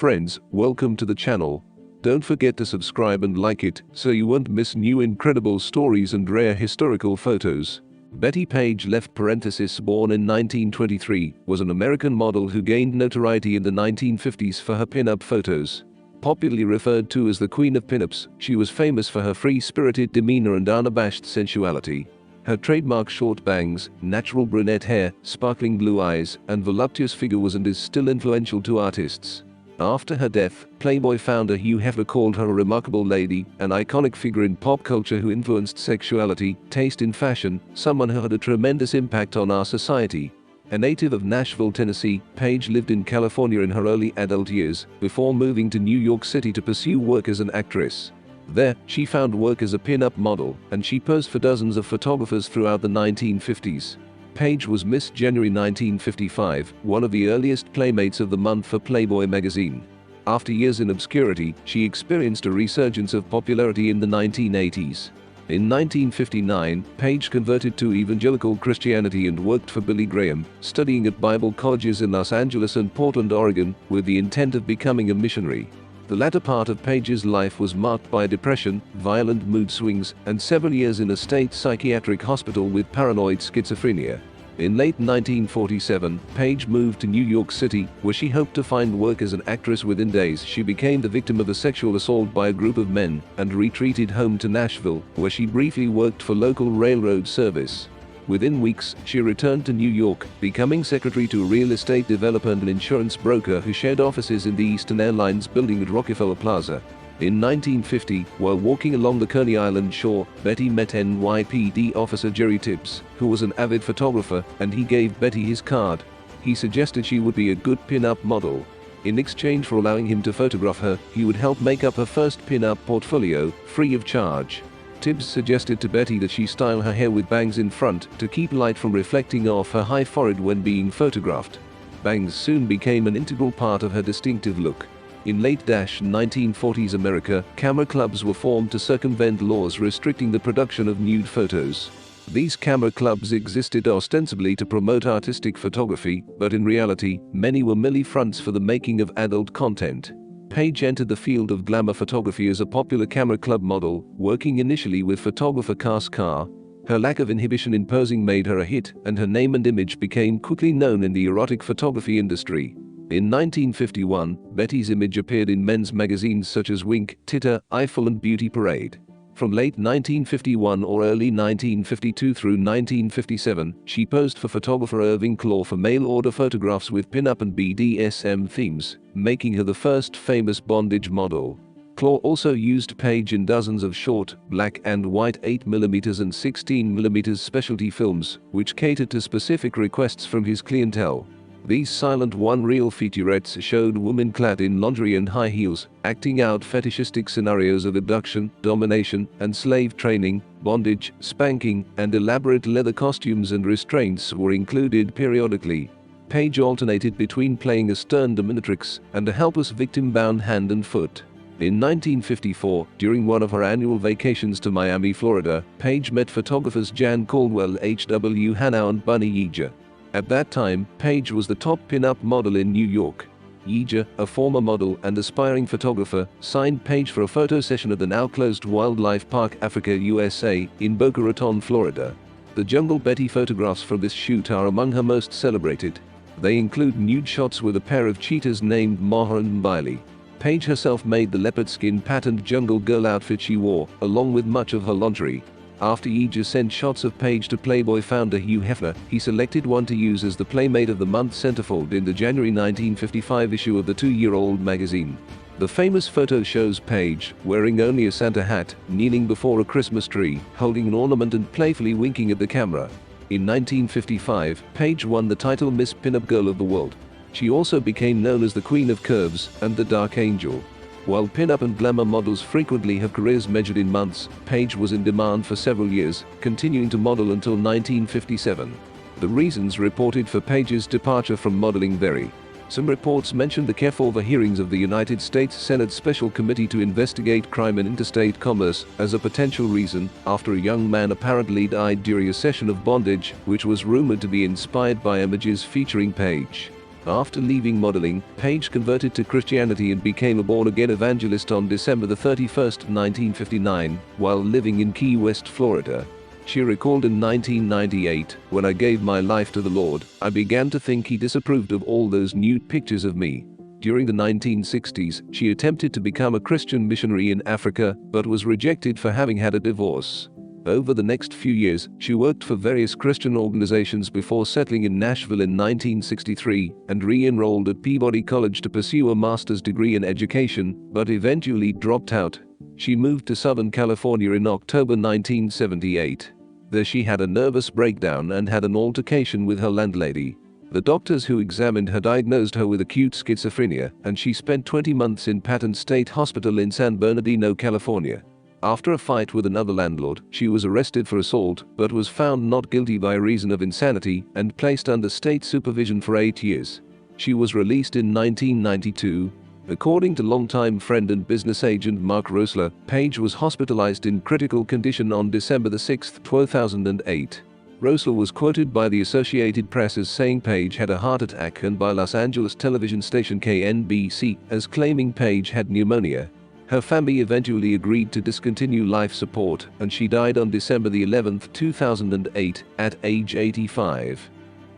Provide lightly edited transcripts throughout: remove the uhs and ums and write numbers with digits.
friends, welcome to the channel. Don't forget to subscribe and like it so you won't miss new incredible stories and rare historical photos. Bettie Page (born in 1923) was an American model who gained notoriety in the 1950s for her pin-up photos. Popularly referred to as the Queen of Pinups, she was famous for her free-spirited demeanor and unabashed sensuality. Her trademark short bangs, natural brunette hair, sparkling blue eyes, and voluptuous figure was and is still influential to artists. After her death, Playboy founder Hugh Hefner called her a remarkable lady, an iconic figure in pop culture who influenced sexuality, taste in fashion, someone who had a tremendous impact on our society. A native of Nashville, Tennessee, Page lived in California in her early adult years, before moving to New York City to pursue work as an actress. There, she found work as a pin-up model, and she posed for dozens of photographers throughout the 1950s. Page was Miss January 1955, one of the earliest Playmates of the Month for Playboy magazine. After years in obscurity, she experienced a resurgence of popularity in the 1980s. In 1959, Page converted to evangelical Christianity and worked for Billy Graham, studying at Bible colleges in Los Angeles and Portland, Oregon, with the intent of becoming a missionary. The latter part of Page's life was marked by depression, violent mood swings, and several years in a state psychiatric hospital with paranoid schizophrenia. In late 1947, Page moved to New York City, where she hoped to find work as an actress. Within days, she became the victim of a sexual assault by a group of men, and retreated home to Nashville, where she briefly worked for local railroad service. Within weeks, she returned to New York, becoming secretary to a real estate developer and an insurance broker who shared offices in the Eastern Airlines building at Rockefeller Plaza. In 1950, while walking along the Coney Island shore, Betty met NYPD officer Jerry Tibbs, who was an avid photographer, and he gave Betty his card. He suggested she would be a good pin-up model. In exchange for allowing him to photograph her, he would help make up her first pin-up portfolio, free of charge. Tibbs suggested to Betty that she style her hair with bangs in front to keep light from reflecting off her high forehead when being photographed. Bangs soon became an integral part of her distinctive look. In late 1940s America, camera clubs were formed to circumvent laws restricting the production of nude photos. These camera clubs existed ostensibly to promote artistic photography, but in reality, many were merely fronts for the making of adult content. Page entered the field of glamour photography as a popular camera club model, working initially with photographer Cas Carr. Her lack of inhibition in posing made her a hit, and her name and image became quickly known in the erotic photography industry. In 1951, Betty's image appeared in men's magazines such as Wink, Titter, Eyeful and Beauty Parade. From late 1951 or early 1952 through 1957, she posed for photographer Irving Klaw for mail-order photographs with pin-up and BDSM themes, making her the first famous bondage model. Klaw also used Page in dozens of short, black and white 8mm and 16mm specialty films, which catered to specific requests from his clientele. These silent one-reel featurettes showed women clad in lingerie and high heels, acting out fetishistic scenarios of abduction, domination, and slave training. Bondage, spanking, and elaborate leather costumes and restraints were included periodically. Page alternated between playing a stern dominatrix and a helpless victim bound hand and foot. In 1954, during one of her annual vacations to Miami, Florida, Page met photographers Jan Caldwell, H.W. Hanau and Bunny Yeager. At that time, Page was the top pin-up model in New York. Yeager, a former model and aspiring photographer, signed Page for a photo session at the now-closed Wildlife Park Africa, USA, in Boca Raton, Florida. The Jungle Betty photographs from this shoot are among her most celebrated. They include nude shots with a pair of cheetahs named Maha and Mbili. Page herself made the leopard skin patterned jungle girl outfit she wore, along with much of her lingerie. After Yeager sent shots of Page to Playboy founder Hugh Hefner, he selected one to use as the Playmate of the Month centerfold in the January 1955 issue of the two-year-old magazine. The famous photo shows Page, wearing only a Santa hat, kneeling before a Christmas tree, holding an ornament and playfully winking at the camera. In 1955, Page won the title Miss Pinup Girl of the World. She also became known as the Queen of Curves and the Dark Angel. While pin-up and glamour models frequently have careers measured in months, Page was in demand for several years, continuing to model until 1957. The reasons reported for Page's departure from modeling vary. Some reports mentioned the careful hearings of the United States Senate Special Committee to investigate crime and interstate commerce as a potential reason, after a young man apparently died during a session of bondage, which was rumored to be inspired by images featuring Page. After leaving modeling, Page converted to Christianity and became a born-again evangelist on December 31, 1959, while living in Key West, Florida. She recalled in 1998, "When I gave my life to the Lord, I began to think He disapproved of all those nude pictures of me." During the 1960s, she attempted to become a Christian missionary in Africa, but was rejected for having had a divorce. Over the next few years, she worked for various Christian organizations before settling in Nashville in 1963 and re-enrolled at Peabody College to pursue a master's degree in education, but eventually dropped out. She moved to Southern California in October 1978. There she had a nervous breakdown and had an altercation with her landlady. The doctors who examined her diagnosed her with acute schizophrenia, and she spent 20 months in Patton State Hospital in San Bernardino, California. After a fight with another landlord, she was arrested for assault, but was found not guilty by reason of insanity and placed under state supervision for 8 years. She was released in 1992. According to longtime friend and business agent Mark Rosler, Page was hospitalized in critical condition on December 6, 2008. Rosler was quoted by the Associated Press as saying Page had a heart attack and by Los Angeles television station KNBC as claiming Page had pneumonia. Her family eventually agreed to discontinue life support, and she died on December 11, 2008, at age 85.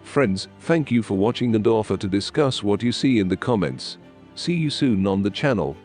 Friends, thank you for watching and offer to discuss what you see in the comments. See you soon on the channel.